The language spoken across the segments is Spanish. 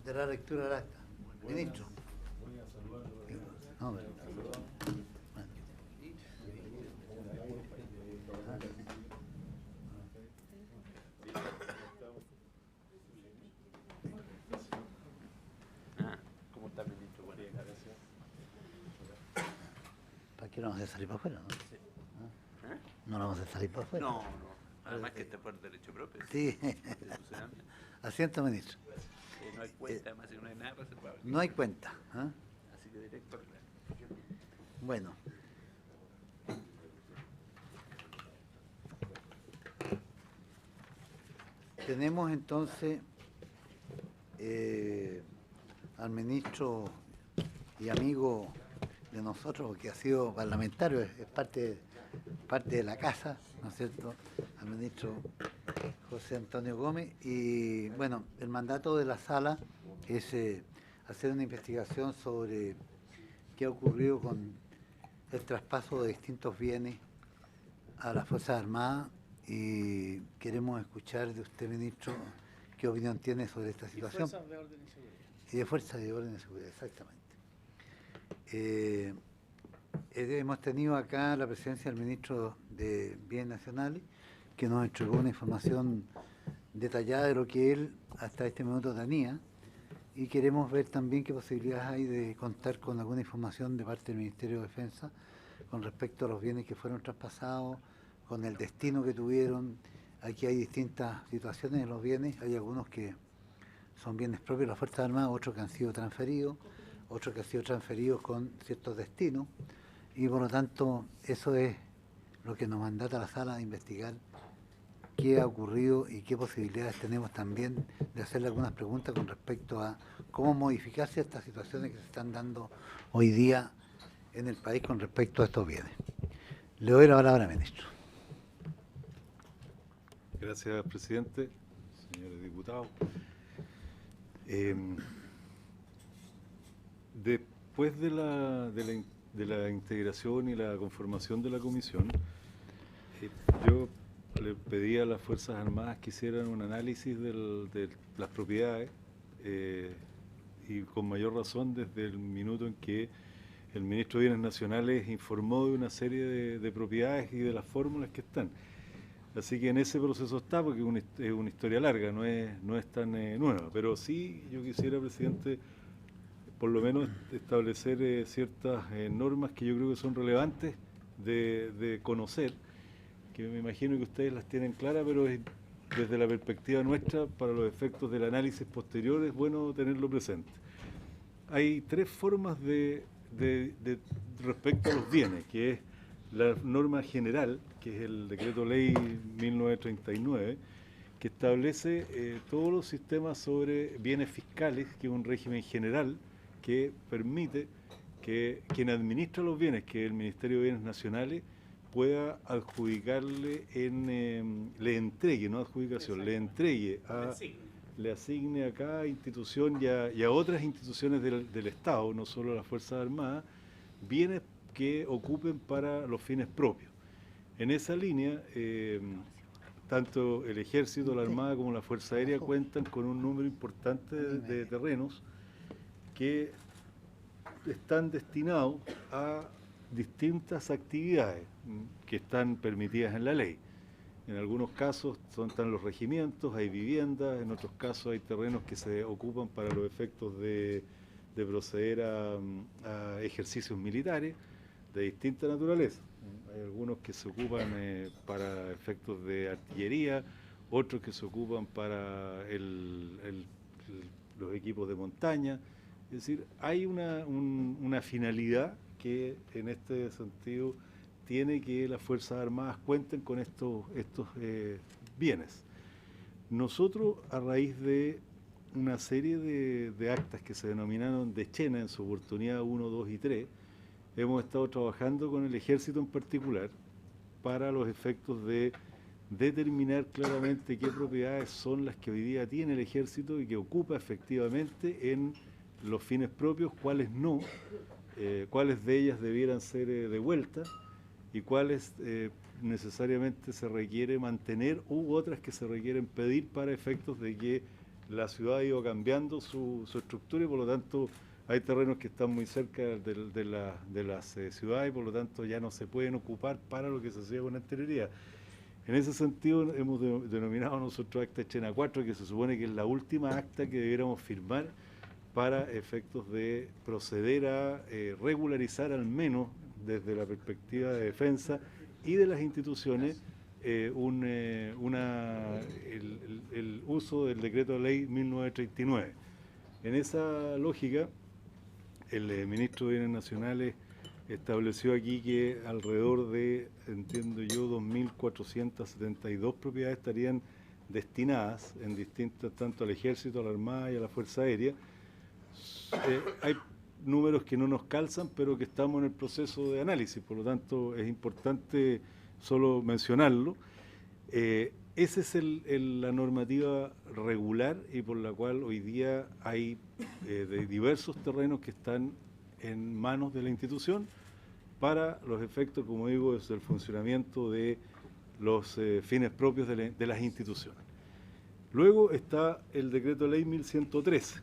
de la lectura del acta. Ministro. No, pero- ¿Cómo está, ministro? Buenas gracias. ¿Para qué no vamos a salir para afuera? ¿No? ¿Eh? No vamos a salir para afuera. No. Además que está por derecho propio. Sí. Institucionalmente. Asiento, ministro. No hay cuenta, además, y no hay nada reservado. No hay cuenta. ¿Ah? Así que directo al grano. Bueno. Tenemos entonces al ministro y amigo de nosotros, que ha sido parlamentario, es parte de la casa, ¿no es cierto?, al ministro José Antonio Gómez. Y bueno, el mandato de la sala es hacer una investigación sobre qué ha ocurrido con el traspaso de distintos bienes a las Fuerzas Armadas, y queremos escuchar de usted, ministro, qué opinión tiene sobre esta situación. Y fuerzas de orden y seguridad. Y de fuerzas de orden y seguridad, exactamente. Hemos tenido acá la presencia del ministro de Bienes Nacionales, que nos entregó una información detallada de lo que él hasta este minuto tenía, y queremos ver también qué posibilidades hay de contar con alguna información de parte del Ministerio de Defensa con respecto a los bienes que fueron traspasados, con el destino que tuvieron. Aquí hay distintas situaciones en los bienes, hay algunos que son bienes propios de las Fuerzas Armadas, otros que han sido transferidos, otros que han sido transferidos con ciertos destinos, y por lo tanto eso es lo que nos mandata la sala de investigar qué ha ocurrido y qué posibilidades tenemos también de hacerle algunas preguntas con respecto a cómo modificar ciertas situaciones que se están dando hoy día en el país con respecto a estos bienes. Le doy la palabra, ministro. Gracias, presidente, señores diputados. Después de la integración y la conformación de la comisión, yo le pedí a las Fuerzas Armadas que hicieran un análisis de las propiedades, y con mayor razón desde el minuto en que el ministro de Bienes Nacionales informó de una serie de propiedades y de las fórmulas que están. Así que en ese proceso está, porque es una historia larga, no es tan nueva. Pero sí, yo quisiera, presidente, por lo menos establecer ciertas normas que yo creo que son relevantes de conocer, que me imagino que ustedes las tienen claras, pero desde la perspectiva nuestra, para los efectos del análisis posterior, es bueno tenerlo presente. Hay tres formas respecto a los bienes, que es la norma general, que es el decreto ley 1939, que establece todos los sistemas sobre bienes fiscales, que es un régimen general que permite que quien administra los bienes, que es el Ministerio de Bienes Nacionales, pueda adjudicarle le entregue, no adjudicación, le entregue le asigne a cada institución y a otras instituciones del Estado, no solo a las Fuerzas Armadas, bienes que ocupen para los fines propios. En esa línea, tanto el Ejército, la Armada como la Fuerza Aérea cuentan con un número importante de terrenos que están destinados a distintas actividades que están permitidas en la ley. En algunos casos están los regimientos, hay viviendas, en otros casos hay terrenos que se ocupan para los efectos de proceder a ejercicios militares de distinta naturaleza. Hay algunos que se ocupan para efectos de artillería, otros que se ocupan para los equipos de montaña. Es decir, hay una finalidad que en este sentido tiene que las Fuerzas Armadas cuenten con estos bienes. Nosotros, a raíz de una serie de actas que se denominaron de Chena en su oportunidad 1, 2 y 3, hemos estado trabajando con el Ejército en particular para los efectos de determinar claramente qué propiedades son las que hoy día tiene el Ejército y que ocupa efectivamente en los fines propios, cuáles no, cuáles de ellas debieran ser devueltas y cuáles necesariamente se requiere mantener u otras que se requieren pedir para efectos de que la ciudad ha ido cambiando su estructura y por lo tanto hay terrenos que están muy cerca de las ciudades y por lo tanto ya no se pueden ocupar para lo que se hacía con anterioridad. En ese sentido hemos denominado nosotros acta Echena 4, que se supone que es la última acta que debiéramos firmar para efectos de proceder a regularizar al menos desde la perspectiva de defensa y de las instituciones el uso del decreto de ley 1939. En esa lógica, el ministro de Bienes Nacionales estableció aquí que alrededor de, entiendo yo, 2.472 propiedades estarían destinadas en distintas, tanto al Ejército, a la Armada y a la Fuerza Aérea. Hay números que no nos calzan, pero que estamos en el proceso de análisis, por lo tanto es importante solo mencionarlo. Esa es la normativa regular y por la cual hoy día hay de diversos terrenos que están en manos de la institución para los efectos, como digo, desde el funcionamiento de los fines propios de las instituciones. Luego está el decreto ley 1113,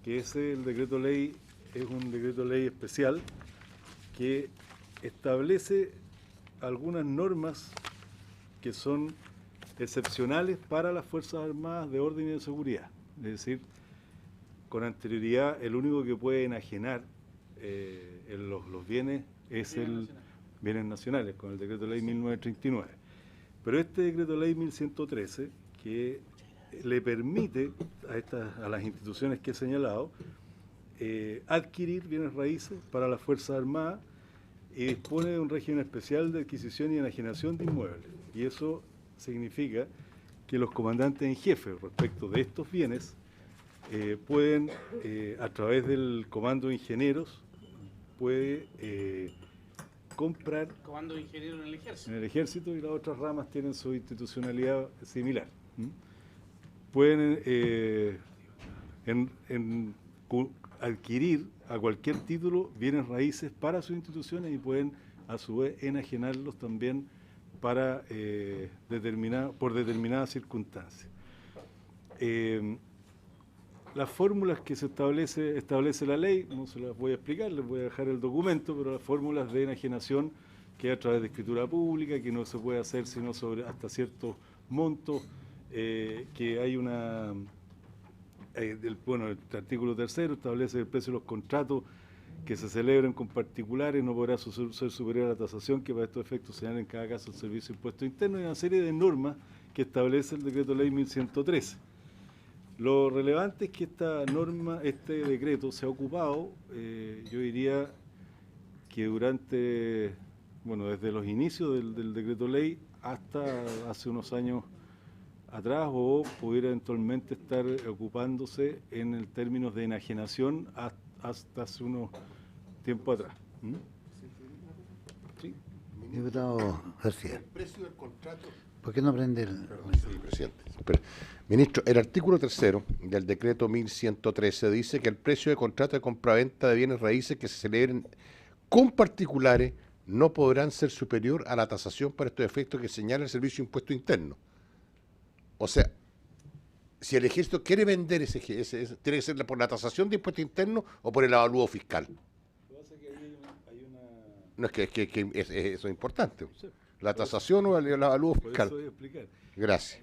que es un decreto ley especial que establece algunas normas que son excepcionales para las Fuerzas Armadas de orden y de seguridad. Es decir, con anterioridad el único que puede enajenar los bienes es bienes nacionales, con el decreto ley 1939. Pero este decreto ley 1113, que le permite a las instituciones que he señalado adquirir bienes raíces para las Fuerzas Armadas y dispone de un régimen especial de adquisición y enajenación de inmuebles. Y eso significa que los comandantes en jefe respecto de estos bienes pueden, a través del comando de ingenieros, puede comprar... Comando de ingenieros en el Ejército. En el Ejército, y las otras ramas tienen su institucionalidad similar. Pueden adquirir a cualquier título bienes raíces para sus instituciones y pueden a su vez enajenarlos también para por determinadas circunstancias. Las fórmulas que se establece la ley, no se las voy a explicar, les voy a dejar el documento, pero las fórmulas de enajenación que a través de escritura pública, que no se puede hacer sino sobre hasta ciertos montos, que hay una... el artículo 3 establece que el precio de los contratos que se celebren con particulares no podrá ser superior a la tasación que para estos efectos señala en cada caso el Servicio de Impuestos Internos y una serie de normas que establece el decreto ley 1113. Lo relevante es que esta norma, este decreto se ha ocupado, yo diría que durante, desde los inicios del decreto ley hasta hace unos años atrás, o pudiera eventualmente estar ocupándose en el términos de enajenación hasta hace unos tiempo atrás. Sí. Diputado García. El precio del contrato. ¿Por qué no prende el...? Sí, presidente. Ministro, el artículo 3 del decreto 1113 dice que el precio de contrato de compraventa de bienes raíces que se celebren con particulares no podrán ser superior a la tasación para estos efectos que señala el Servicio de Impuestos Internos. O sea, si el Ejército quiere vender ese tiene que ser por la tasación de impuestos internos o por el avalúo fiscal. Lo que pasa es que hay una... No, es que eso es importante. La tasación o el avalúo fiscal. Por eso voy a explicar. Gracias.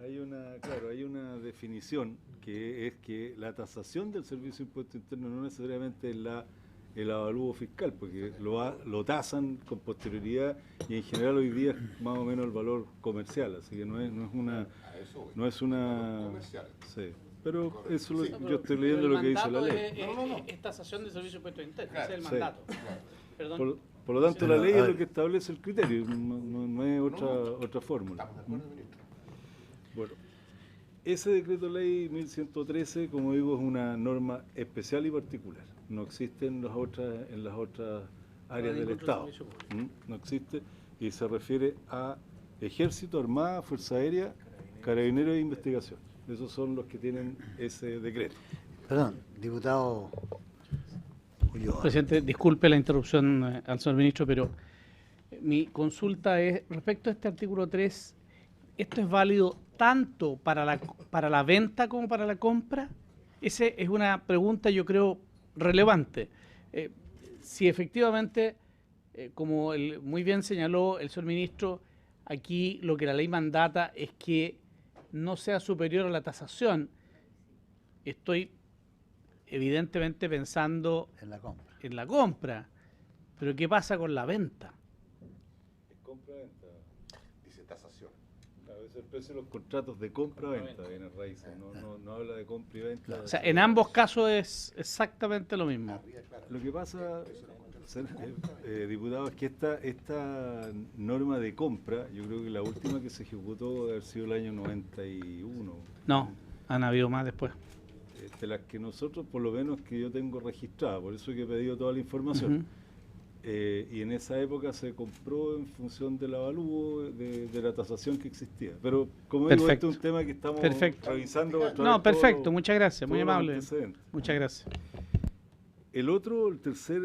Hay una definición que es que la tasación del Servicio de Impuestos Internos no necesariamente es el avalúo fiscal, porque lo tasan con posterioridad y en general hoy día es más o menos el valor comercial, así que no es una sí, pero eso yo estoy leyendo lo que dice la ley. Es tasación del Servicio de Impuestos Internos, ese es el mandato. Perdón. Por lo tanto, la ley es lo que establece el criterio, no es otra fórmula. Bueno, ese decreto ley 1113, como digo, es una norma especial y particular. No existe en las otras áreas del Estado. No existe y se refiere a Ejército, Armada, Fuerza Aérea, Carabineros e Investigación. Esos son los que tienen ese decreto. Perdón, diputado Ulloa. Presidente, disculpe la interrupción al señor ministro, pero mi consulta es respecto a este artículo 3, ¿esto es válido tanto para la venta como para la compra? Esa es una pregunta, yo creo, relevante. Si efectivamente, como muy bien señaló el señor ministro, aquí lo que la ley mandata es que no sea superior a la tasación. Estoy evidentemente pensando En la compra. en la compra, pero ¿qué pasa con la venta? Es compra-venta. Dice tasación. A veces el precio de los contratos de compra-venta de bienes raíces, no habla de compra y venta. O sea, en ambos casos es exactamente lo mismo. Lo que pasa, diputado, es que esta norma de compra, yo creo que la última que se ejecutó debe haber sido el año 91. No, han habido más después. De las que nosotros, por lo menos que yo tengo registrada, por eso que he pedido toda la información. Ujú. Y en esa época se compró en función del avalúo de la tasación que existía. Pero como digo, este Perfecto. es un tema que estamos Perfecto. revisando. a través No, de perfecto, todo- muchas gracias, muy todos los amable. antecedentes. Muchas gracias.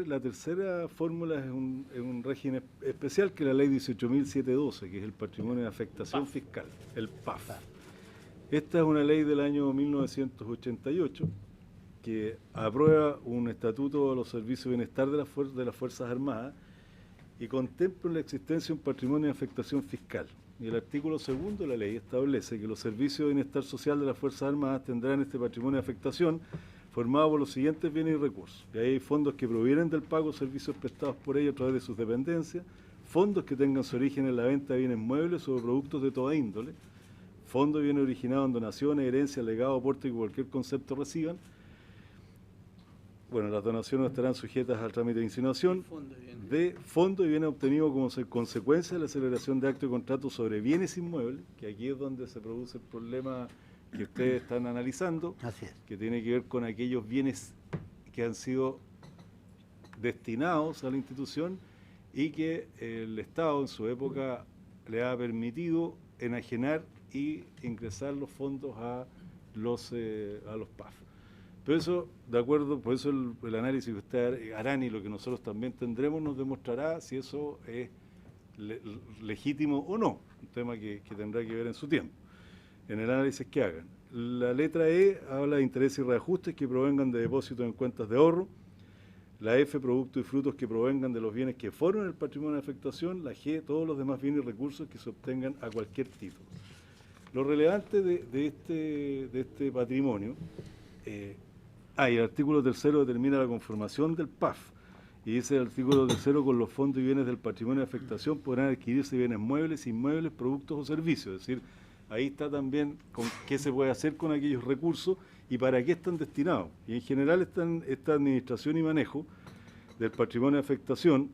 La tercera fórmula es un régimen especial que es la ley 18.712, que es el patrimonio de afectación fiscal, el PAF. Esta es una ley del año 1988 que aprueba un estatuto de los servicios de bienestar de las Fuerzas Armadas y contempla la existencia de un patrimonio de afectación fiscal. Y el artículo 2 de la ley establece que los servicios de bienestar social de las Fuerzas Armadas tendrán este patrimonio de afectación formado por los siguientes bienes y recursos. Y ahí hay fondos que provienen del pago de servicios prestados por ellos a través de sus dependencias, fondos que tengan su origen en la venta de bienes muebles o de productos de toda índole, fondos de bienes originados en donaciones, herencias, legados, aportes que cualquier concepto reciban. Bueno, las donaciones estarán sujetas al trámite de insinuación de fondos y bienes obtenidos como consecuencia de la celebración de actos de contrato sobre bienes inmuebles, que aquí es donde se produce el problema que ustedes están analizando, Así es. que tiene que ver con aquellos bienes que han sido destinados a la institución y que el Estado en su época le ha permitido enajenar y ingresar los fondos a los PAF. Pero eso, de acuerdo, por eso el análisis que ustedes harán y lo que nosotros también tendremos nos demostrará si eso es legítimo o no, un tema que tendrá que ver en su tiempo, en el análisis que hagan. La letra E habla de intereses y reajustes que provengan de depósitos en cuentas de ahorro. La F, productos y frutos que provengan de los bienes que forman el patrimonio de afectación. La G, todos los demás bienes y recursos que se obtengan a cualquier título. Lo relevante de este patrimonio, y el artículo 3 determina la conformación del PAF. Y dice el artículo 3: con los fondos y bienes del patrimonio de afectación podrán adquirirse bienes muebles, inmuebles, productos o servicios. Es decir, ahí está también con qué se puede hacer con aquellos recursos y para qué están destinados. Y en general esta administración y manejo del patrimonio de afectación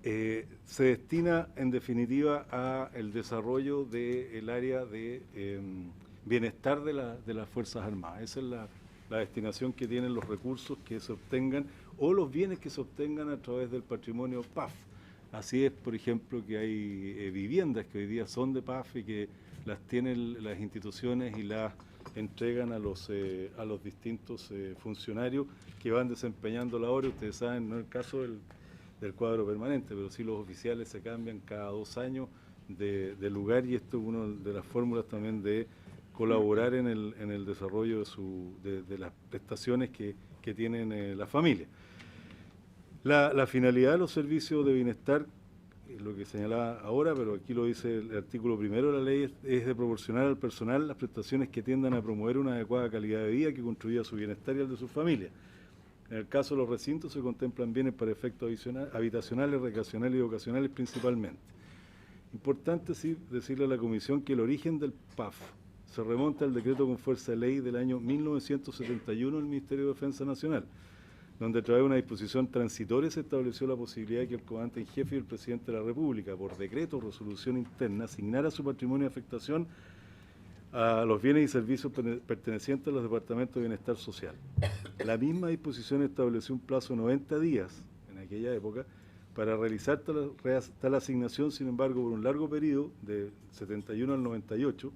se destina en definitiva a el desarrollo del área de bienestar de las Fuerzas Armadas. Esa es la destinación que tienen los recursos que se obtengan o los bienes que se obtengan a través del patrimonio PAF. Así es, por ejemplo, que hay viviendas que hoy día son de PAF y que las tienen las instituciones y las entregan a los distintos funcionarios que van desempeñando labores. Ustedes saben, no es el caso del cuadro permanente, pero sí los oficiales se cambian cada 2 años de lugar y esto es una de las fórmulas también de colaborar en el desarrollo de las prestaciones que tienen la familia. La finalidad de los servicios de bienestar, es lo que señalaba ahora, pero aquí lo dice el artículo 1 de la ley, es de proporcionar al personal las prestaciones que tiendan a promover una adecuada calidad de vida que contribuya a su bienestar y al de su familia. En el caso de los recintos se contemplan bienes para efectos habitacionales, recreacionales y ocasionales principalmente. Importante sí decirle a la Comisión que el origen del PAF se remonta al decreto con fuerza de ley del año 1971 del Ministerio de Defensa Nacional, donde a través de una disposición transitoria se estableció la posibilidad de que el comandante en jefe y el presidente de la República, por decreto o resolución interna, asignara su patrimonio de afectación a los bienes y servicios pertenecientes a los departamentos de bienestar social. La misma disposición estableció un plazo de 90 días, en aquella época, para realizar tal asignación. Sin embargo, por un largo periodo, de 71 al 98,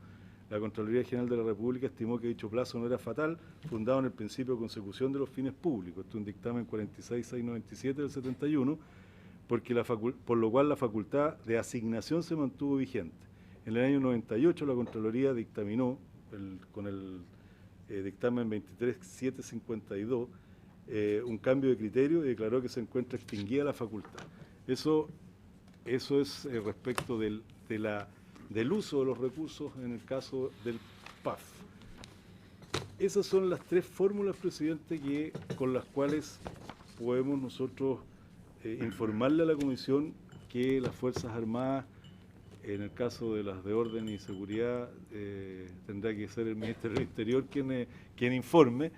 la Contraloría General de la República estimó que dicho plazo no era fatal, fundado en el principio de consecución de los fines públicos. Esto es un dictamen 46697 del 71, por lo cual la facultad de asignación se mantuvo vigente. En el año 98 la Contraloría dictaminó, con el dictamen 23752, un cambio de criterio y declaró que se encuentra extinguida la facultad. Eso es respecto del uso de los recursos en el caso del PAF. Esas son las tres fórmulas, presidente, con las cuales podemos nosotros informarle a la Comisión que las Fuerzas Armadas, en el caso de las de orden y seguridad, tendrá que ser el Ministerio del Interior quien informe,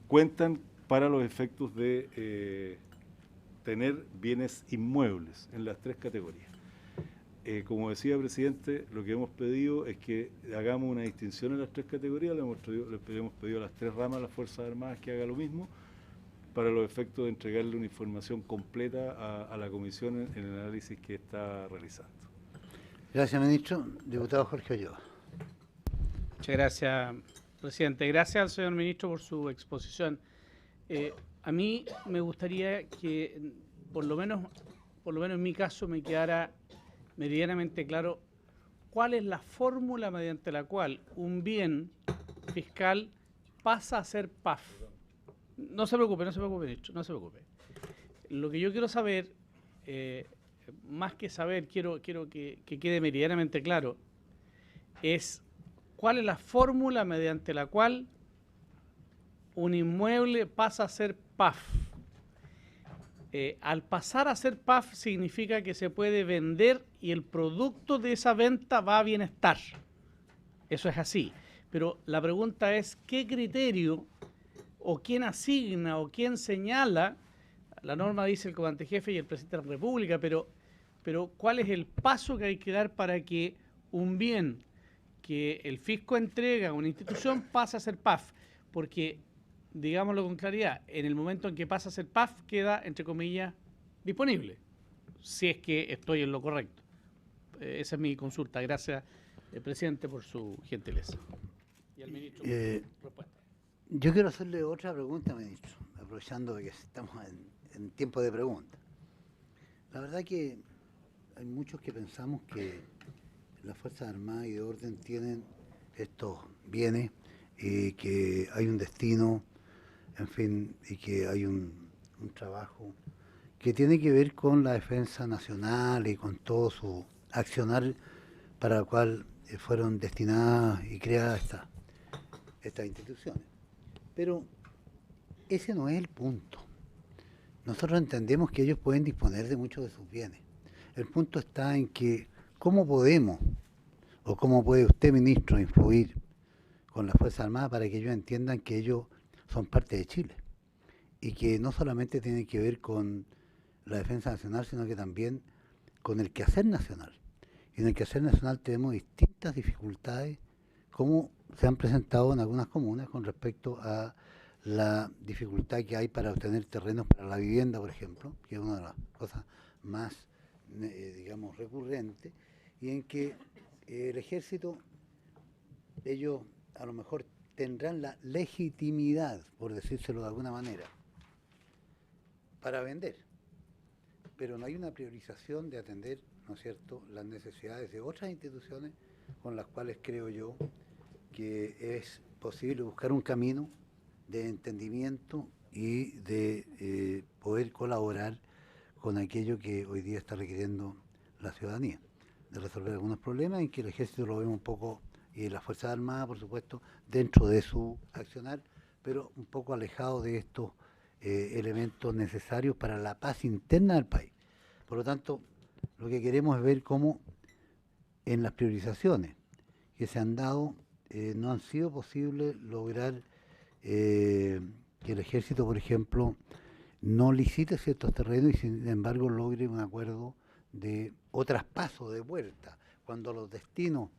cuentan para los efectos de tener bienes inmuebles en las tres categorías. Como decía, presidente, lo que hemos pedido es que hagamos una distinción en las tres categorías. Le hemos pedido a las tres ramas de las Fuerzas Armadas que haga lo mismo para los efectos de entregarle una información completa a la Comisión en el análisis que está realizando. Gracias, ministro. Diputado Jorge Ulloa. Muchas gracias, presidente. Gracias al señor ministro por su exposición. A mí me gustaría que, por lo menos en mi caso, me quedara meridianamente claro cuál es la fórmula mediante la cual un bien fiscal pasa a ser PAF. No se preocupe, ministro, no se preocupe. Lo que yo quiero saber, más que saber, quiero que quede meridianamente claro, es cuál es la fórmula mediante la cual un inmueble pasa a ser PAF. Al pasar a ser PAF significa que se puede vender y el producto de esa venta va a bienestar. Eso es así. Pero la pregunta es, ¿qué criterio o quién asigna o quién señala? La norma dice el comandante jefe y el presidente de la República, pero ¿cuál es el paso que hay que dar para que un bien que el fisco entrega a una institución pase a ser PAF? Porque, digámoslo con claridad, en el momento en que pasa a ser PAF queda, entre comillas, disponible, si es que estoy en lo correcto. Esa es mi consulta. Gracias, presidente, por su gentileza. Y al ministro, respuesta. Yo quiero hacerle otra pregunta, ministro, aprovechando que estamos en tiempo de preguntas. La verdad que hay muchos que pensamos que las Fuerzas Armadas y de Orden tienen estos bienes y que hay un destino, en fin, y que hay un trabajo que tiene que ver con la defensa nacional y con todo su accionar para el cual fueron destinadas y creadas estas instituciones. Pero ese no es el punto. Nosotros entendemos que ellos pueden disponer de muchos de sus bienes. El punto está en que cómo podemos, o cómo puede usted, ministro, influir con las Fuerzas Armadas para que ellos entiendan que ellos son parte de Chile y que no solamente tienen que ver con la defensa nacional, sino que también con el quehacer nacional. Y en el quehacer nacional tenemos distintas dificultades, como se han presentado en algunas comunas con respecto a la dificultad que hay para obtener terrenos para la vivienda, por ejemplo, que es una de las cosas más, digamos, recurrentes, y en que el ejército, ellos a lo mejor tendrán la legitimidad, por decírselo de alguna manera, para vender, pero no hay una priorización de atender, ¿no es cierto?, las necesidades de otras instituciones con las cuales creo yo que es posible buscar un camino de entendimiento y de poder colaborar con aquello que hoy día está requiriendo la ciudadanía, de resolver algunos problemas en que el ejército lo vemos un poco, y las Fuerzas Armadas, por supuesto, dentro de su accionar, pero un poco alejado de estos elementos necesarios para la paz interna del país. Por lo tanto, lo que queremos es ver cómo en las priorizaciones que se han dado no han sido posible lograr que el ejército, por ejemplo, no licite ciertos terrenos y sin embargo logre un acuerdo o traspaso de vuelta, cuando los destinos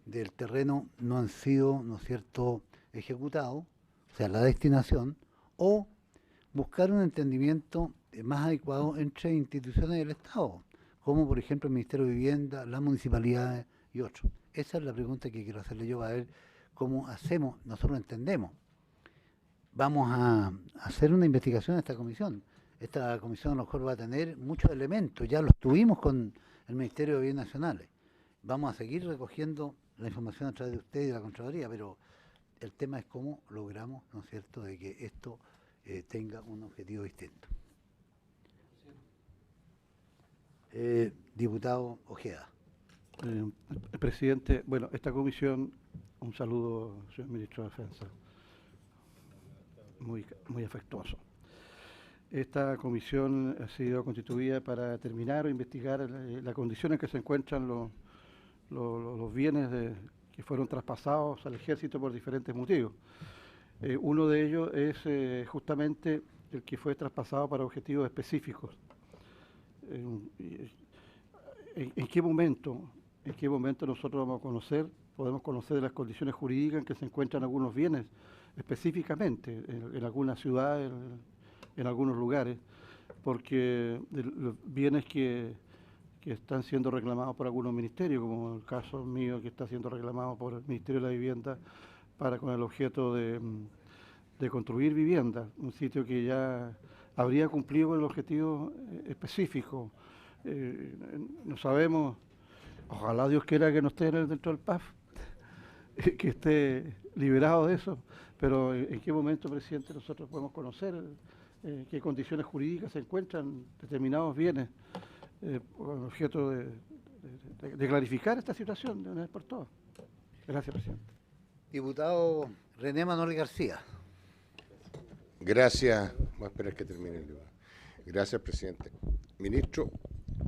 del terreno no han sido, ¿no es cierto?, ejecutados, o sea, la destinación, o buscar un entendimiento más adecuado entre instituciones del Estado, como por ejemplo el Ministerio de Vivienda, las municipalidades y otros. Esa es la pregunta que quiero hacerle yo, a ver cómo hacemos, nosotros entendemos. Vamos a hacer una investigación en esta comisión. Esta comisión a lo mejor va a tener muchos elementos, ya los tuvimos con el Ministerio de Bienes Nacionales. vamos a seguir recogiendo la información a través de ustedes y de la Contraloría, pero el tema es cómo logramos, ¿no es cierto?, de que esto tenga un objetivo distinto. Diputado Ojeda. Presidente, bueno, esta comisión, un saludo, señor Ministro de Defensa, muy afectuoso. Esta comisión ha sido constituida para determinar o investigar la condición en que se encuentran los bienes que fueron traspasados al ejército por diferentes motivos. Uno de ellos es justamente el que fue traspasado para objetivos específicos. ¿En qué momento nosotros podemos conocer las condiciones jurídicas en que se encuentran algunos bienes específicamente en algunas ciudades, en algunos lugares? Porque los bienes que están siendo reclamados por algunos ministerios, como el caso mío que está siendo reclamado por el Ministerio de la Vivienda con el objeto de construir viviendas, un sitio que ya habría cumplido con el objetivo específico. No sabemos, ojalá Dios quiera que no esté dentro del PAF, que esté liberado de eso, pero ¿en qué momento, presidente, nosotros podemos conocer qué condiciones jurídicas se encuentran determinados bienes con el objeto de clarificar esta situación de una vez por todas? Gracias, presidente. Diputado René Manuel García. Gracias. Vamos a esperar que termine el debate. Gracias, presidente. Ministro,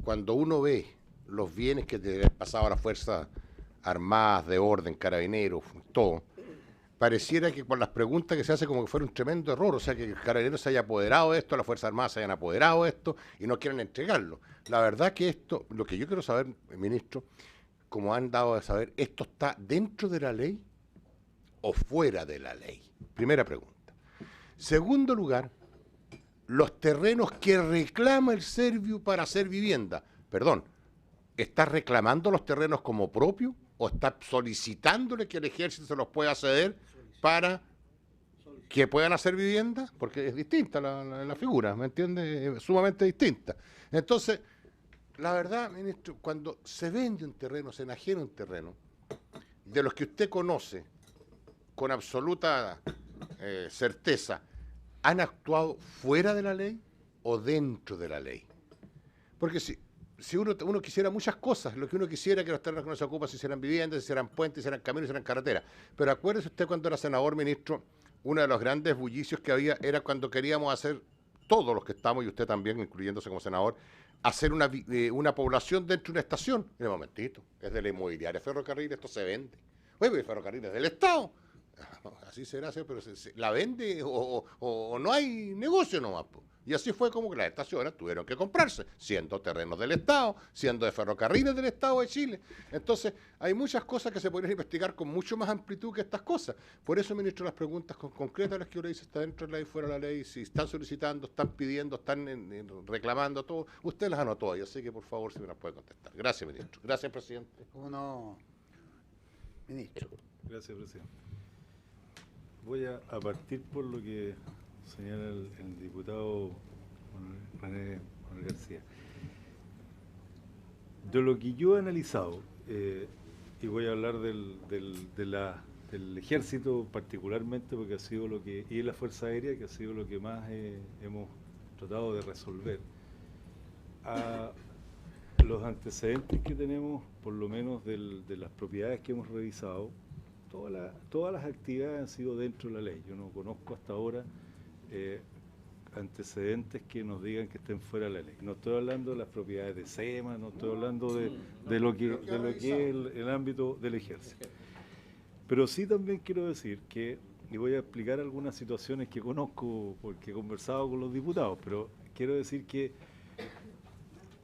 cuando uno ve los bienes que te han pasado a las Fuerzas Armadas, de orden, carabineros, todo, pareciera que por las preguntas que se hace como que fuera un tremendo error, o sea, que el carabinero se haya apoderado de esto, las Fuerzas Armadas se hayan apoderado de esto y no quieren entregarlo. La verdad que esto, lo que yo quiero saber, ministro, como han dado a saber, ¿esto está dentro de la ley o fuera de la ley? Primera pregunta. Segundo lugar, los terrenos que reclama el Serviu para hacer vivienda, perdón, ¿está reclamando los terrenos como propios o está solicitándole que el ejército se los pueda ceder para que puedan hacer vivienda? Porque es distinta la figura, ¿me entiende? Es sumamente distinta. Entonces, la verdad, ministro, cuando se vende un terreno, se enajena un terreno, de los que usted conoce con absoluta certeza, ¿han actuado fuera de la ley o dentro de la ley? Porque si uno quisiera muchas cosas, lo que uno quisiera que los terrenos que no se ocupan se hicieran viviendas, se hicieran puentes, se hicieran caminos, se hicieran carreteras. Pero acuérdese usted cuando era senador, ministro, uno de los grandes bullicios que había era cuando queríamos hacer, todos los que estamos, y usted también, incluyéndose como senador, hacer una población dentro de una estación. En un momentito, es de la inmobiliaria Ferrocarril, esto se vende. Oye, pero el ferrocarril es del Estado. Así será, pero la vende o no hay negocio nomás. Y así fue como que las estaciones tuvieron que comprarse, siendo terrenos del Estado, siendo de ferrocarriles del Estado de Chile. Entonces, hay muchas cosas que se podrían investigar con mucho más amplitud que estas cosas. Por eso, ministro, las preguntas concretas, las que uno dice, está dentro de la ley, fuera de la ley, si están solicitando, están pidiendo, están reclamando, todo, usted las anotó ahí, así que por favor, si me las puede contestar. Gracias, ministro. Gracias, presidente. ¿Cómo no, ministro? Gracias, presidente. Voy a partir por lo que señala el diputado René Manuel García. De lo que yo he analizado, y voy a hablar del ejército particularmente, porque ha sido lo que, y la Fuerza Aérea, que ha sido lo que más hemos tratado de resolver, a los antecedentes que tenemos, por lo menos de las propiedades que hemos revisado, todas las actividades han sido dentro de la ley. Yo no conozco hasta ahora antecedentes que nos digan que estén fuera de la ley. No estoy hablando de las propiedades de SEMA, no estoy hablando de lo que es el ámbito del ejército. Pero sí también quiero decir que, y voy a explicar algunas situaciones que conozco porque he conversado con los diputados, pero quiero decir que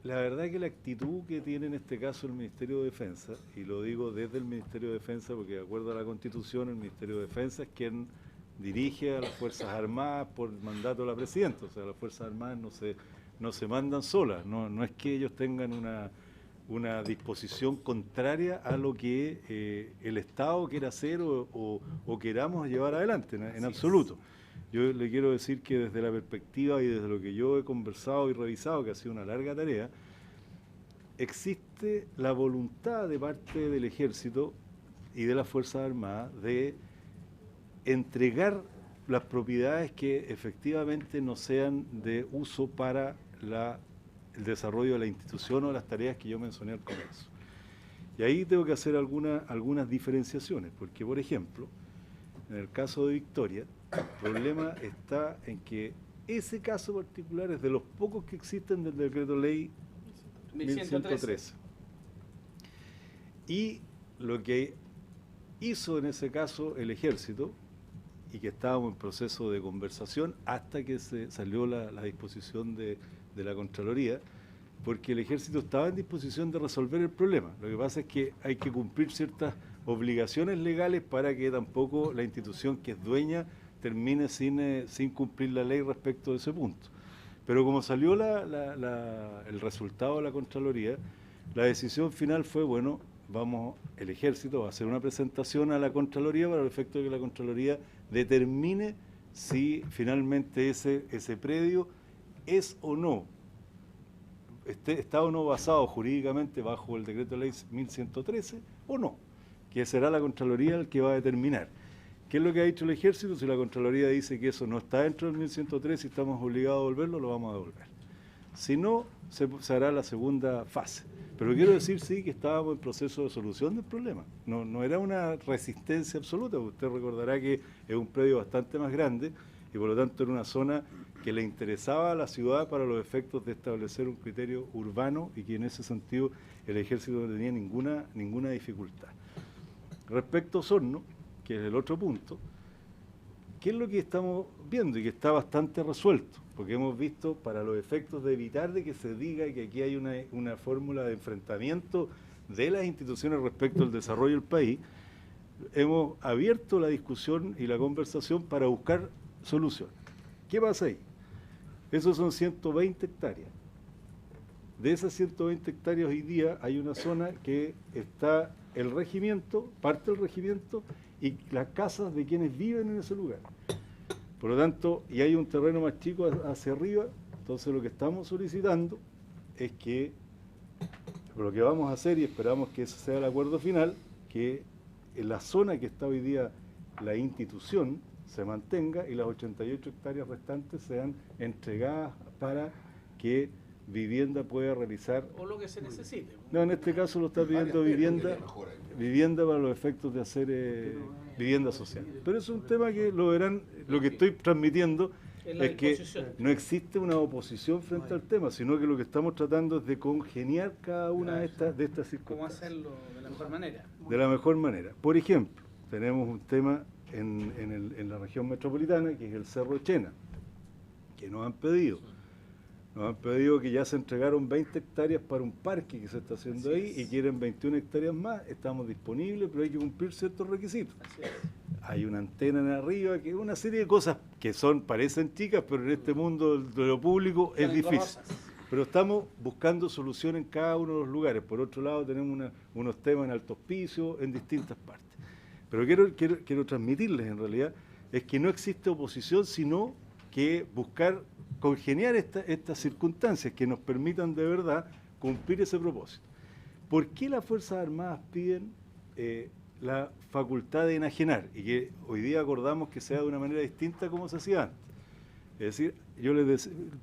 la verdad que la actitud que tiene en este caso el Ministerio de Defensa, y lo digo desde el Ministerio de Defensa porque de acuerdo a la Constitución el Ministerio de Defensa es quien dirige a las Fuerzas Armadas por mandato de la Presidenta, o sea, las Fuerzas Armadas no se mandan solas, no es que ellos tengan una disposición contraria a lo que el Estado quiera hacer o queramos llevar adelante, en absoluto. Yo le quiero decir que desde la perspectiva y desde lo que yo he conversado y revisado, que ha sido una larga tarea, existe la voluntad de parte del Ejército y de las Fuerzas Armadas de entregar las propiedades que efectivamente no sean de uso para el desarrollo de la institución o las tareas que yo mencioné al comienzo. Y ahí tengo que hacer algunas diferenciaciones, porque por ejemplo, en el caso de Victoria, el problema está en que ese caso particular es de los pocos que existen del decreto ley 1113. Y lo que hizo en ese caso el Ejército, y que estábamos en proceso de conversación hasta que se salió la disposición de la Contraloría, porque el Ejército estaba en disposición de resolver el problema. Lo que pasa es que hay que cumplir ciertas obligaciones legales para que tampoco la institución que es dueña termine sin cumplir la ley respecto de ese punto. Pero como salió el resultado de la Contraloría, la decisión final fue, bueno, el Ejército va a hacer una presentación a la Contraloría para el efecto de que la Contraloría determine si finalmente ese predio es o no, está o no basado jurídicamente bajo el decreto ley 1113 o no, que será la Contraloría el que va a determinar. ¿Qué es lo que ha dicho el Ejército? Si la Contraloría dice que eso no está dentro del 1113 y estamos obligados a devolverlo, lo vamos a devolver. Si no, se hará la segunda fase. Pero quiero decir, sí, que estábamos en proceso de solución del problema. No era una resistencia absoluta. Usted recordará que es un predio bastante más grande y por lo tanto era una zona que le interesaba a la ciudad para los efectos de establecer un criterio urbano y que en ese sentido el Ejército no tenía ninguna dificultad. Respecto a Osorno, que es el otro punto, ¿qué es lo que estamos viendo y que está bastante resuelto? Porque hemos visto, para los efectos de evitar de que se diga que aquí hay una fórmula de enfrentamiento de las instituciones respecto al desarrollo del país, hemos abierto la discusión y la conversación para buscar soluciones. ¿Qué pasa ahí? Esos son 120 hectáreas. De esas 120 hectáreas hoy día hay una zona que está el regimiento, parte del regimiento y las casas de quienes viven en ese lugar. Por lo tanto, y hay un terreno más chico hacia arriba, entonces lo que estamos solicitando es que lo que vamos a hacer, y esperamos que ese sea el acuerdo final, que en la zona que está hoy día la institución se mantenga y las 88 hectáreas restantes sean entregadas para que vivienda pueda realizar. O lo que se necesite. No, en este caso lo está pidiendo vivienda para los efectos de hacer vivienda social. Pero es un tema que lo verán, lo que estoy transmitiendo es que no existe una oposición frente al tema, sino que lo que estamos tratando es de congeniar cada una de estas circunstancias. ¿Cómo hacerlo de la mejor manera? De la mejor manera. Por ejemplo, tenemos un tema en la región metropolitana, que es el Cerro Chena, que nos han pedido. Nos han pedido que ya se entregaron 20 hectáreas para un parque que se está haciendo ahí y quieren 21 hectáreas más. Estamos disponibles, pero hay que cumplir ciertos requisitos. Hay una antena en arriba, que una serie de cosas que parecen chicas, pero en este mundo de lo público es difícil. Pero estamos buscando solución en cada uno de los lugares. Por otro lado, tenemos unos temas en Alto Hospicio, en distintas partes. Pero quiero transmitirles, en realidad, es que no existe oposición, sino que buscar congeniar estas circunstancias que nos permitan de verdad cumplir ese propósito. ¿Por qué las Fuerzas Armadas piden la facultad de enajenar y que hoy día acordamos que sea de una manera distinta como se hacía antes? Es decir,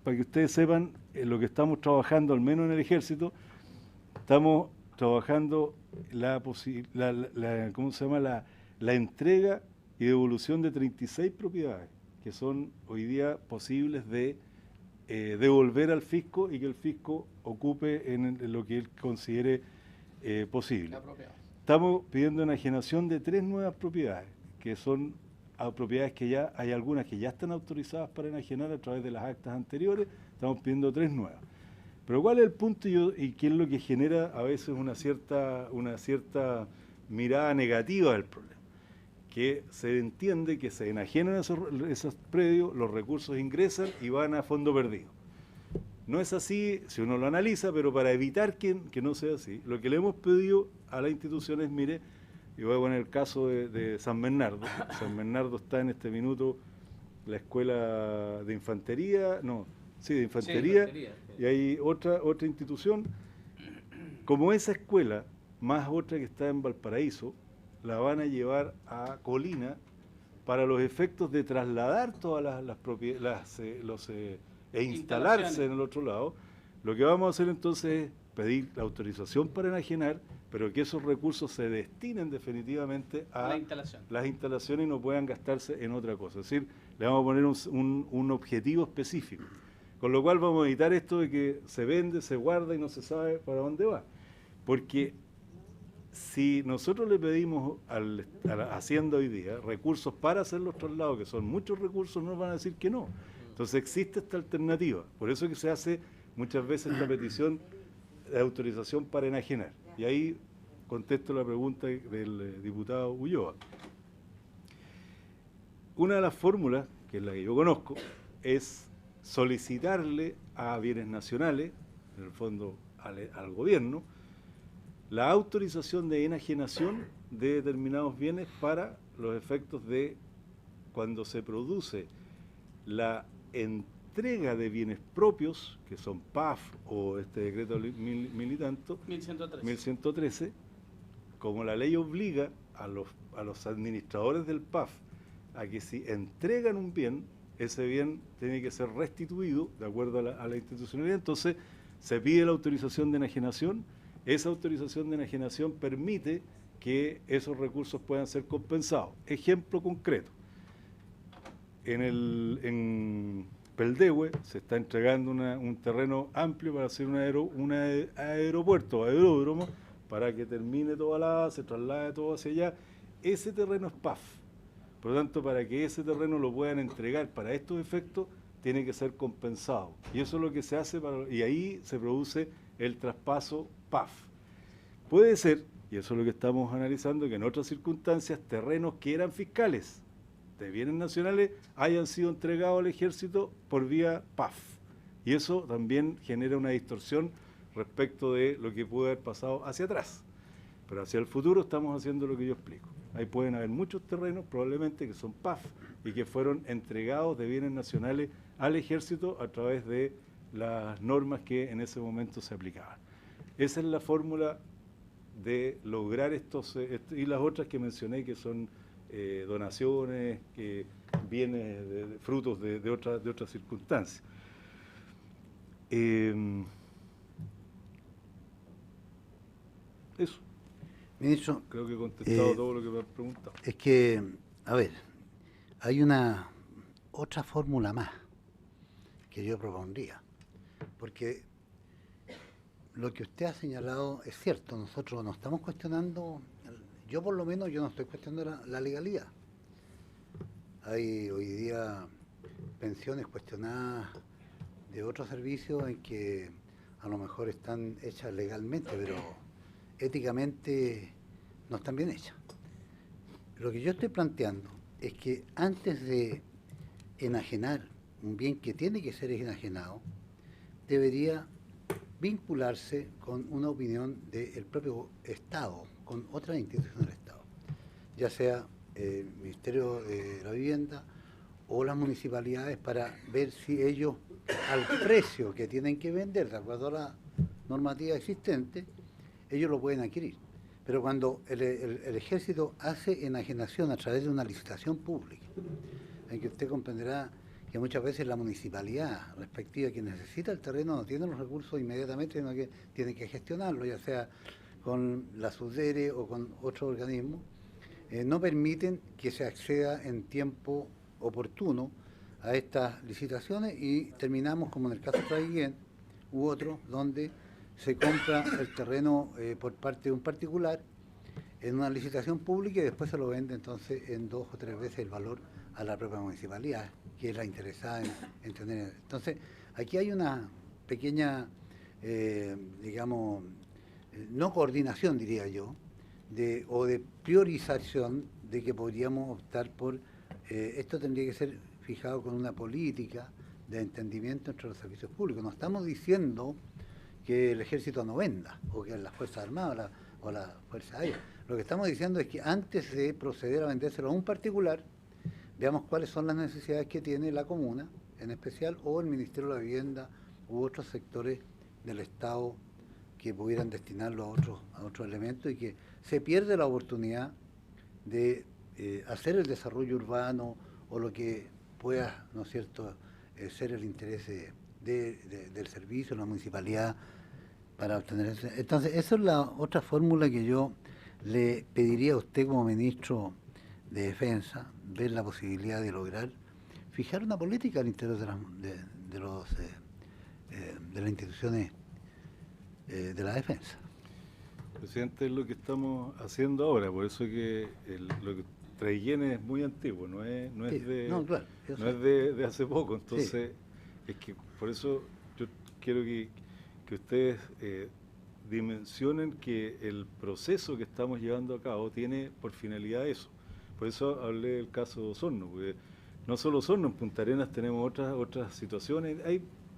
para que ustedes sepan lo que estamos trabajando, al menos en el Ejército, estamos trabajando la entrega y devolución de 36 propiedades que son hoy día posibles de devolver al fisco y que el fisco ocupe en lo que él considere posible. Estamos pidiendo enajenación de 3 nuevas propiedades, que son propiedades que ya hay algunas que ya están autorizadas para enajenar a través de las actas anteriores, estamos pidiendo 3 nuevas. Pero ¿cuál es el punto y qué es lo que genera a veces una cierta mirada negativa del problema? Que se entiende que se enajenan esos predios, los recursos ingresan y van a fondo perdido. No es así si uno lo analiza, pero para evitar que no sea así, lo que le hemos pedido a la institución es, mire, y voy a poner el caso de San Bernardo. San Bernardo está en este minuto la escuela de infantería, de infantería, y hay otra institución Como esa escuela, más otra que está en Valparaíso, la van a llevar a Colina para los efectos de trasladar todas las propiedades, e instalarse en el otro lado, lo que vamos a hacer entonces es pedir la autorización para enajenar, pero que esos recursos se destinen definitivamente a las instalaciones y no puedan gastarse en otra cosa. Es decir, le vamos a poner un objetivo específico. Con lo cual vamos a evitar esto de que se vende, se guarda y no se sabe para dónde va. Porque si nosotros le pedimos a la Hacienda hoy día recursos para hacer los traslados, que son muchos recursos, nos van a decir que no. Entonces existe esta alternativa. Por eso es que se hace muchas veces la petición de autorización para enajenar. Y ahí contesto la pregunta del diputado Ulloa. Una de las fórmulas, que es la que yo conozco, es solicitarle a Bienes Nacionales, en el fondo al gobierno, la autorización de enajenación de determinados bienes para los efectos de cuando se produce la entrega de bienes propios, que son PAF o este decreto mil y tanto, 1113, como la ley obliga a los administradores del PAF a que si entregan un bien, ese bien tiene que ser restituido de acuerdo a la institucionalidad. Entonces se pide la autorización de enajenación. Esa autorización de enajenación permite que esos recursos puedan ser compensados. Ejemplo concreto. En Peldehue se está entregando un terreno amplio para hacer un aeropuerto, aeródromo, para que termine toda se traslade todo hacia allá. Ese terreno es PAF. Por lo tanto, para que ese terreno lo puedan entregar para estos efectos, tiene que ser compensado. Y eso es lo que se hace, y ahí se produce el traspaso PAF. Puede ser, y eso es lo que estamos analizando, que en otras circunstancias terrenos que eran fiscales de bienes nacionales hayan sido entregados al ejército por vía PAF. Y eso también genera una distorsión respecto de lo que puede haber pasado hacia atrás. Pero hacia el futuro estamos haciendo lo que yo explico. Ahí pueden haber muchos terrenos probablemente que son PAF y que fueron entregados de bienes nacionales al ejército a través de las normas que en ese momento se aplicaban. Esa es la fórmula de lograr y las otras que mencioné, que son donaciones, que bienes, frutos de otras circunstancias. Eso. Ministro, creo que he contestado todo lo que me han preguntado. Es que, a ver, hay una otra fórmula más que yo propondría, porque lo que usted ha señalado es cierto. Nosotros no estamos cuestionando, yo por lo menos yo no estoy cuestionando la legalidad. Hay hoy día pensiones cuestionadas de otros servicios en que a lo mejor están hechas legalmente, pero éticamente no están bien hechas. Lo que yo estoy planteando es que antes de enajenar un bien que tiene que ser enajenado, debería vincularse con una opinión del propio Estado, con otras instituciones del Estado, ya sea el Ministerio de la Vivienda o las municipalidades, para ver si ellos, al precio que tienen que vender, de acuerdo a la normativa existente, ellos lo pueden adquirir. Pero cuando el ejército hace enajenación a través de una licitación pública, en que usted comprenderá que muchas veces la municipalidad respectiva que necesita el terreno no tiene los recursos inmediatamente, sino que tiene que gestionarlo, ya sea con la SUDERE o con otro organismo, no permiten que se acceda en tiempo oportuno a estas licitaciones, y terminamos como en el caso de Traiguén u otro, donde se compra el terreno por parte de un particular en una licitación pública y después se lo vende entonces en 2 o 3 veces el valor a la propia municipalidad, que es la interesada en tener. Entonces, aquí hay una pequeña, digamos, no coordinación, diría yo, o de priorización, de que podríamos optar por, esto tendría que ser fijado con una política de entendimiento entre los servicios públicos. No estamos diciendo que el ejército no venda, o que las Fuerzas Armadas o las Fuerzas Aéreas. Lo que estamos diciendo es que antes de proceder a vendérselo a un particular, veamos cuáles son las necesidades que tiene la comuna, en especial, o el Ministerio de la Vivienda u otros sectores del Estado que pudieran destinarlo a otros elementos y que se pierde la oportunidad de hacer el desarrollo urbano o lo que pueda, ¿no es cierto?, ser el interés del servicio, la municipalidad, para obtener eso. Entonces, esa es la otra fórmula que yo le pediría a usted como ministro de Defensa, ver la posibilidad de lograr fijar una política al interior de las instituciones de la defensa. Presidente, es lo que estamos haciendo ahora, por eso que lo que Traiguén es muy antiguo, no es Sí, de no, claro, no es de hace poco, entonces es que por eso yo quiero que ustedes dimensionen que el proceso que estamos llevando a cabo tiene por finalidad eso. Por eso hablé del caso de Osorno, porque no solo Osorno, en Punta Arenas tenemos otras situaciones.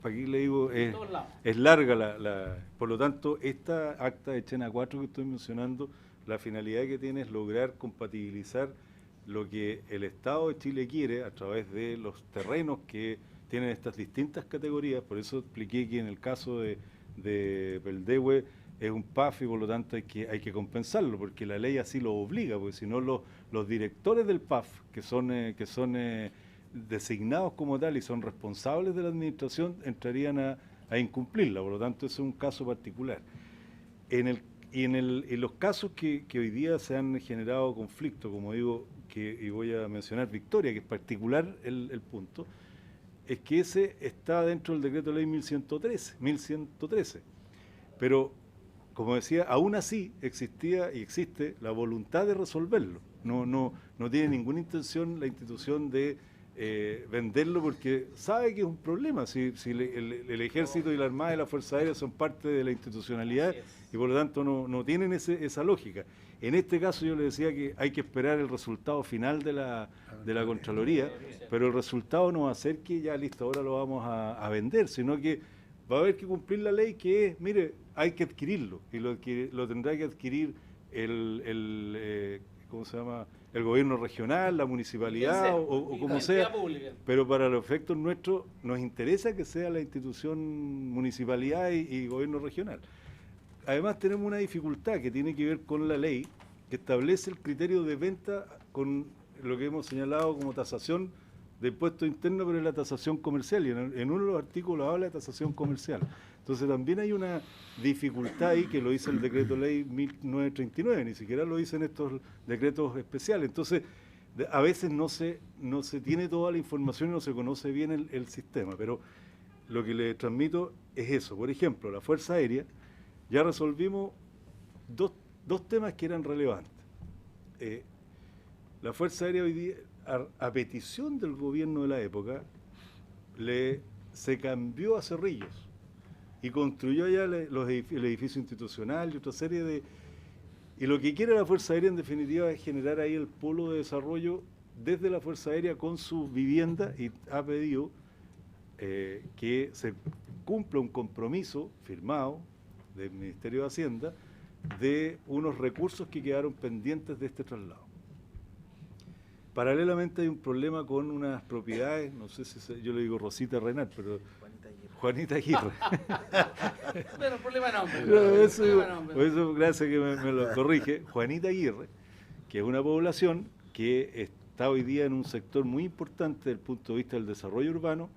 Aquí le digo, es larga por lo tanto, esta acta de Chena 4 que estoy mencionando, la finalidad que tiene es lograr compatibilizar lo que el Estado de Chile quiere a través de los terrenos que tienen estas distintas categorías. Por eso expliqué que en el caso de Peldehue es un PAF y por lo tanto hay que compensarlo, porque la ley así lo obliga, porque si no los directores del PAF, que son designados como tal y son responsables de la administración, entrarían a incumplirla. Por lo tanto, ese es un caso particular. En los casos que hoy día se han generado conflictos, como digo, y voy a mencionar Victoria, que es particular el punto, es que ese está dentro del decreto de ley 1113. Pero, como decía, aún así existía y existe la voluntad de resolverlo. No tiene ninguna intención la institución de venderlo, porque sabe que es un problema. Si el Ejército y la Armada y la Fuerza Aérea son parte de la institucionalidad y por lo tanto no tienen esa lógica. En este caso yo le decía que hay que esperar el resultado final de la Contraloría, pero el resultado no va a ser que ya listo, ahora lo vamos a vender, sino que va a haber que cumplir la ley, que es, mire, hay que adquirirlo, y lo tendrá que adquirir ¿cómo se llama?, el gobierno regional, la municipalidad o como sea, pero para los efectos nuestros nos interesa que sea la institución municipalidad y gobierno regional. Además tenemos una dificultad que tiene que ver con la ley que establece el criterio de venta con lo que hemos señalado como tasación de impuesto interno, pero es la tasación comercial, y en uno de los artículos habla de tasación comercial. Entonces también hay una dificultad ahí que lo dice el decreto ley 1939, ni siquiera lo dicen estos decretos especiales. Entonces a veces no se tiene toda la información y no se conoce bien el sistema, pero lo que le transmito es eso. Por ejemplo, la Fuerza Aérea, ya resolvimos dos temas que eran relevantes. La Fuerza Aérea hoy día, a petición del gobierno de la época, se cambió a Cerrillos y construyó allá el edificio institucional y otra serie de... Y lo que quiere la Fuerza Aérea en definitiva es generar ahí el polo de desarrollo desde la Fuerza Aérea con su vivienda, y ha pedido que se cumpla un compromiso firmado del Ministerio de Hacienda de unos recursos que quedaron pendientes de este traslado. Paralelamente hay un problema con unas propiedades, no sé si yo le digo Rosita Renat, pero Juanita Aguirre. Bueno, problema de nombre. Por eso, gracias que me lo corrige. Juanita Aguirre, que es una población que está hoy día en un sector muy importante desde el punto de vista del desarrollo urbano,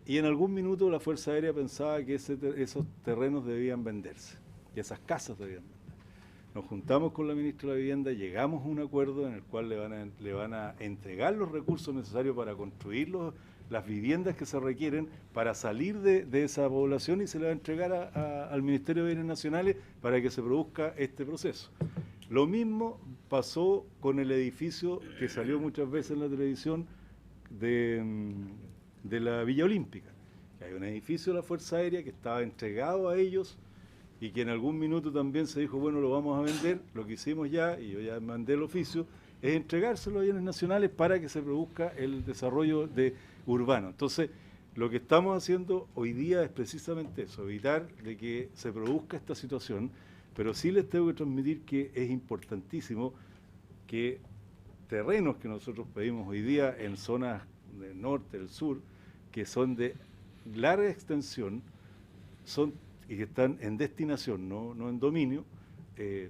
y en algún minuto la Fuerza Aérea pensaba que esos terrenos debían venderse, y esas casas debían venderse. Nos juntamos con la ministra de la Vivienda, llegamos a un acuerdo en el cual le van a entregar los recursos necesarios para construir las viviendas que se requieren para salir de esa población, y se le va a entregar al Ministerio de Bienes Nacionales para que se produzca este proceso. Lo mismo pasó con el edificio que salió muchas veces en la televisión de la Villa Olímpica. Hay un edificio de la Fuerza Aérea que estaba entregado a ellos y que en algún minuto también se dijo, bueno, lo vamos a vender. Lo que hicimos ya, y yo ya mandé el oficio, es entregárselo a bienes nacionales para que se produzca el desarrollo urbano. Entonces, lo que estamos haciendo hoy día es precisamente eso, evitar de que se produzca esta situación, pero sí les tengo que transmitir que es importantísimo que terrenos que nosotros pedimos hoy día en zonas del norte, del sur, que son de larga extensión, y que están en destinación, no en dominio,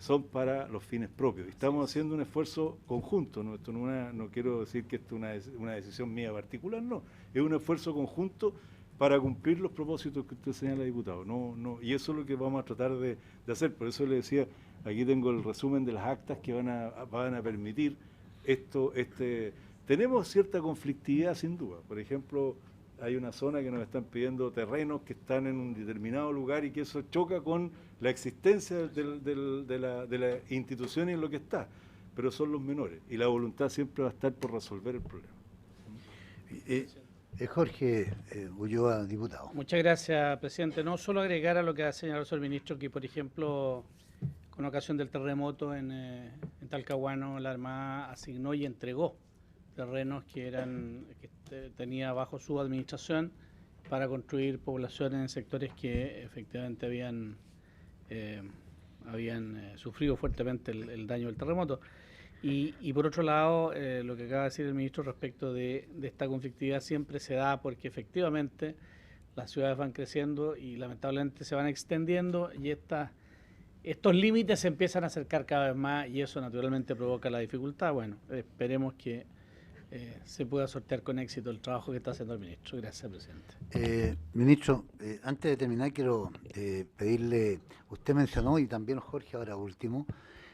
son para los fines propios. Estamos haciendo un esfuerzo conjunto, ¿no? Esto no quiero decir que esto es una decisión mía particular, no, es un esfuerzo conjunto para cumplir los propósitos que usted señala, diputado. Y eso es lo que vamos a tratar de hacer. Por eso le decía, aquí tengo el resumen de las actas que van a permitir esto. Tenemos cierta conflictividad sin duda. Por ejemplo, hay una zona que nos están pidiendo terrenos que están en un determinado lugar y que eso choca con la existencia de la institución y en lo que está, pero son los menores y la voluntad siempre va a estar por resolver el problema. Jorge Ulloa, diputado. Muchas gracias, presidente. No solo agregar a lo que ha señalado el ministro, que por ejemplo, con ocasión del terremoto en Talcahuano, la Armada asignó y entregó terrenos que tenía bajo su administración para construir poblaciones en sectores que efectivamente habían sufrido fuertemente el daño del terremoto. Y por otro lado, lo que acaba de decir el ministro respecto de esta conflictividad siempre se da porque efectivamente las ciudades van creciendo y lamentablemente se van extendiendo y estos límites se empiezan a acercar cada vez más y eso naturalmente provoca la dificultad. Bueno, esperemos que se pueda sortear con éxito el trabajo que está haciendo el ministro. Gracias, presidente. Ministro, antes de terminar quiero pedirle, usted mencionó y también Jorge ahora último,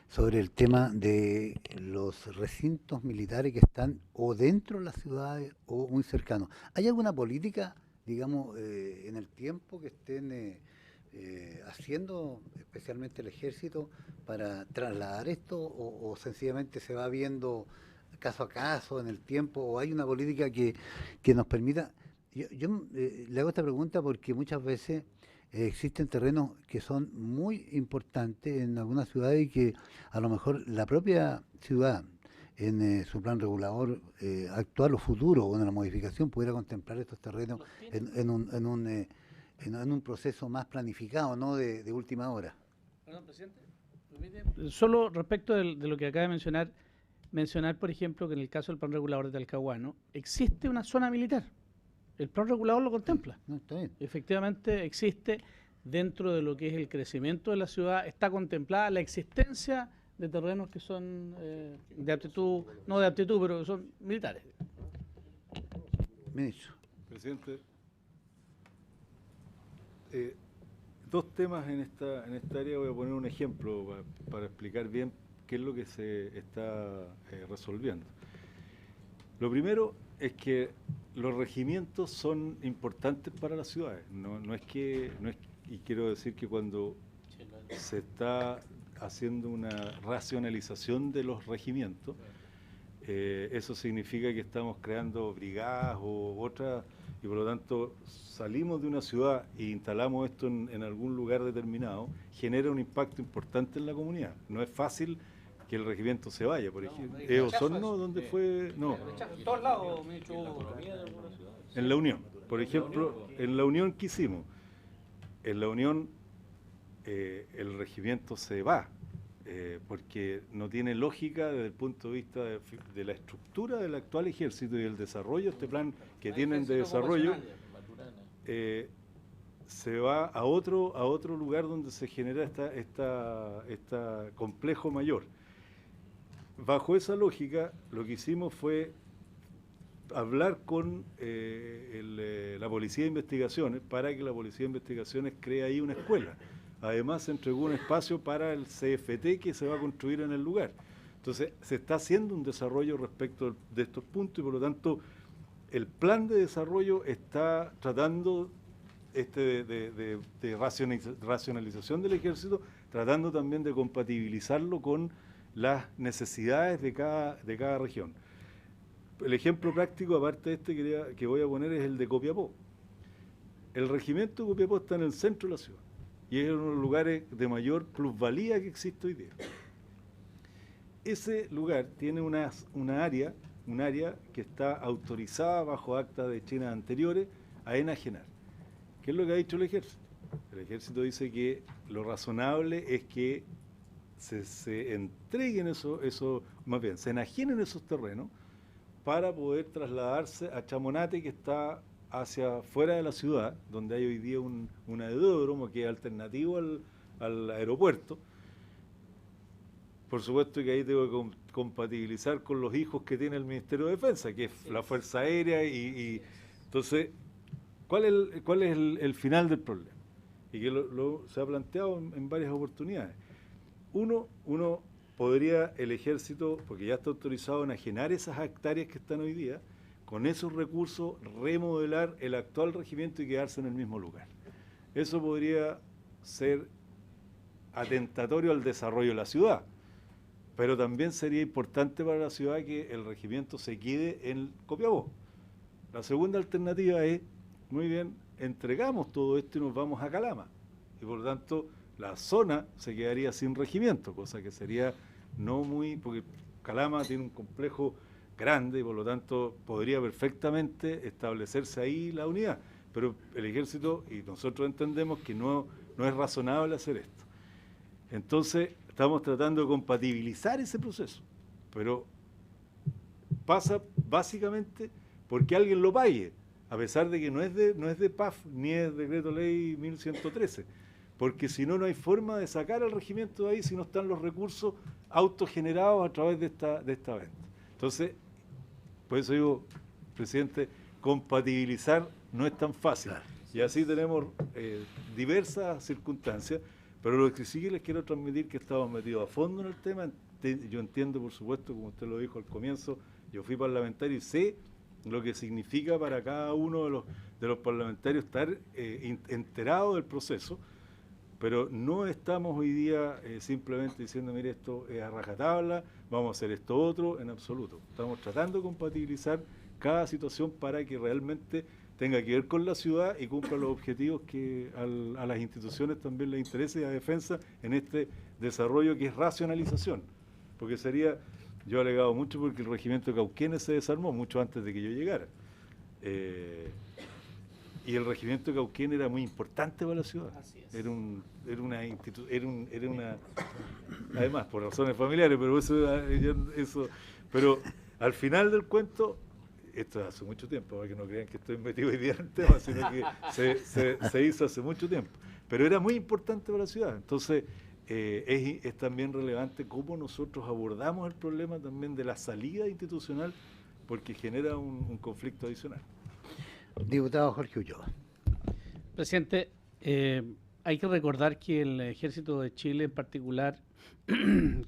sobre el tema de los recintos militares que están o dentro de las ciudades o muy cercanos. ¿Hay alguna política, digamos, en el tiempo que estén haciendo, especialmente el ejército, para trasladar esto o sencillamente se va viendo caso a caso en el tiempo o hay una política que nos permita? Yo le hago esta pregunta porque muchas veces existen terrenos que son muy importantes en algunas ciudades y que a lo mejor la propia ciudad en su plan regulador actual o futuro o en la modificación pudiera contemplar estos terrenos en un proceso más planificado, no de última hora. Perdón, presidente. Solo respecto de lo que acaba de mencionar, por ejemplo, que en el caso del plan regulador de Talcahuano existe una zona militar. El plan regulador lo contempla. No, está bien. Efectivamente existe dentro de lo que es el crecimiento de la ciudad, está contemplada la existencia de terrenos que son de aptitud, no de aptitud, pero que son militares. Ministro. Presidente, dos temas en esta área. Voy a poner un ejemplo para explicar bien qué es lo que se está resolviendo. Lo primero es que los regimientos son importantes para las ciudades. Y quiero decir que cuando se está haciendo una racionalización de los regimientos, eso significa que estamos creando brigadas u otras, y por lo tanto salimos de una ciudad e instalamos esto en algún lugar determinado, genera un impacto importante en la comunidad. No es fácil que el regimiento se vaya, por ejemplo. Osorno, ¿dónde fue? No. En todos lados, ministro. En La Unión. Por ejemplo, en La Unión, ¿qué hicimos? En La Unión el regimiento se va, porque no tiene lógica desde el punto de vista de la estructura del actual ejército y el desarrollo, este plan que tienen de desarrollo, se va a otro lugar donde se genera esta complejo mayor. Bajo esa lógica, lo que hicimos fue hablar con la Policía de Investigaciones para que la Policía de Investigaciones cree ahí una escuela. Además, se entregó un espacio para el CFT que se va a construir en el lugar. Entonces, se está haciendo un desarrollo respecto de estos puntos y, por lo tanto, el plan de desarrollo está tratando de racionalización del ejército, tratando también de compatibilizarlo con las necesidades de cada región. El ejemplo práctico, aparte de este que voy a poner, es el de Copiapó. El regimiento de Copiapó está en el centro de la ciudad y es uno de los lugares de mayor plusvalía que existe hoy día. Ese lugar tiene un área que está autorizada bajo actas de China anteriores a enajenar. ¿Qué es lo que ha dicho el ejército? El ejército dice que lo razonable es que se entreguen más bien, se enajenen esos terrenos para poder trasladarse a Chamonate, que está hacia fuera de la ciudad, donde hay hoy día un aeródromo que es alternativo al aeropuerto. Por supuesto que ahí tengo que compatibilizar con los hijos que tiene el Ministerio de Defensa, que es la Fuerza Aérea, y entonces, ¿cuál es el final del problema? Y que se ha planteado en varias oportunidades. Uno podría el ejército, porque ya está autorizado a enajenar esas hectáreas que están hoy día, con esos recursos remodelar el actual regimiento y quedarse en el mismo lugar. Eso podría ser atentatorio al desarrollo de la ciudad, pero también sería importante para la ciudad que el regimiento se quede en Copiapó. La segunda alternativa es, muy bien, entregamos todo esto y nos vamos a Calama, y por lo tanto la zona se quedaría sin regimiento, cosa que sería no muy, porque Calama tiene un complejo grande y por lo tanto podría perfectamente establecerse ahí la unidad, pero el ejército y nosotros entendemos que no es razonable hacer esto. Entonces estamos tratando de compatibilizar ese proceso, pero pasa básicamente porque alguien lo pague, a pesar de que no es de PAF ni es Decreto Ley 1113, porque si no, no hay forma de sacar al regimiento de ahí si no están los recursos autogenerados a través de esta venta. Entonces, por eso digo, presidente, compatibilizar no es tan fácil. Y así tenemos diversas circunstancias, pero lo que sí les quiero transmitir que estamos metidos a fondo en el tema. Yo entiendo, por supuesto, como usted lo dijo al comienzo, yo fui parlamentario y sé lo que significa para cada uno de los parlamentarios estar enterado del proceso, pero no estamos hoy día simplemente diciendo, mire, esto es a rajatabla, vamos a hacer esto otro, en absoluto. Estamos tratando de compatibilizar cada situación para que realmente tenga que ver con la ciudad y cumpla los objetivos que a las instituciones también les interesa y a defensa en este desarrollo que es racionalización. Porque sería, yo he alegado mucho porque el regimiento de Cauquenes se desarmó mucho antes de que yo llegara. Y el regimiento de Cauquén era muy importante para la ciudad. Así es. Era una además por razones familiares, pero eso pero al final del cuento, esto hace mucho tiempo, para que no crean que estoy metido hoy día en el tema, sino que se hizo hace mucho tiempo. Pero era muy importante para la ciudad. Entonces, es también relevante cómo nosotros abordamos el problema también de la salida institucional, porque genera un conflicto adicional. Diputado Jorge Ulloa. Presidente, hay que recordar que el Ejército de Chile en particular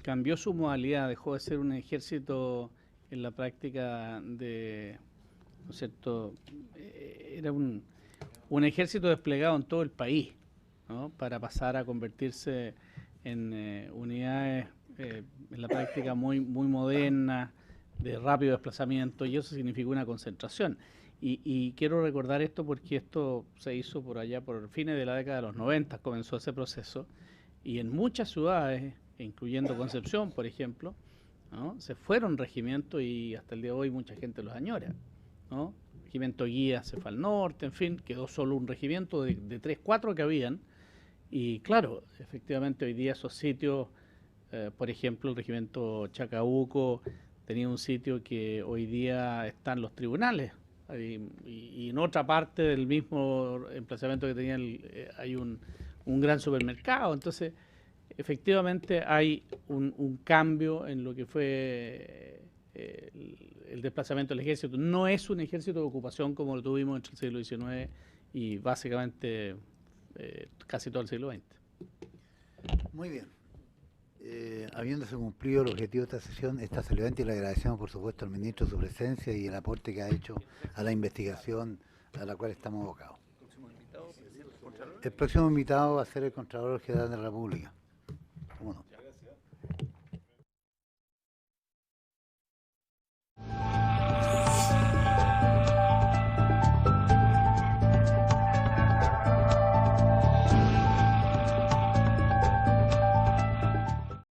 cambió su modalidad, dejó de ser un ejército en la práctica de, ¿no es cierto?, era un ejército desplegado en todo el país, ¿no?, para pasar a convertirse en unidades en la práctica muy modernas, de rápido desplazamiento, y eso significó una concentración. Y quiero recordar esto porque esto se hizo por allá, por fines de la década de los 90, comenzó ese proceso, y en muchas ciudades, incluyendo Concepción, por ejemplo, ¿no?, se fueron regimientos y hasta el día de hoy mucha gente los añora, ¿no? Regimiento Guía se fue al norte, en fin, quedó solo un regimiento de 3, 4 que habían, y claro, efectivamente hoy día esos sitios, por ejemplo, el regimiento Chacabuco tenía un sitio que hoy día están los tribunales, y en otra parte del mismo emplazamiento que tenía hay un gran supermercado. Entonces, efectivamente hay un cambio en lo que fue el desplazamiento del ejército. No es un ejército de ocupación como lo tuvimos entre el siglo XIX y básicamente casi todo el siglo XX. Muy bien. Habiéndose cumplido el objetivo de esta sesión, esta se levanta y le agradecemos por supuesto al ministro su presencia y el aporte que ha hecho a la investigación a la cual estamos abocados. El próximo invitado va a ser el Contralor General de la República. ¿Cómo no?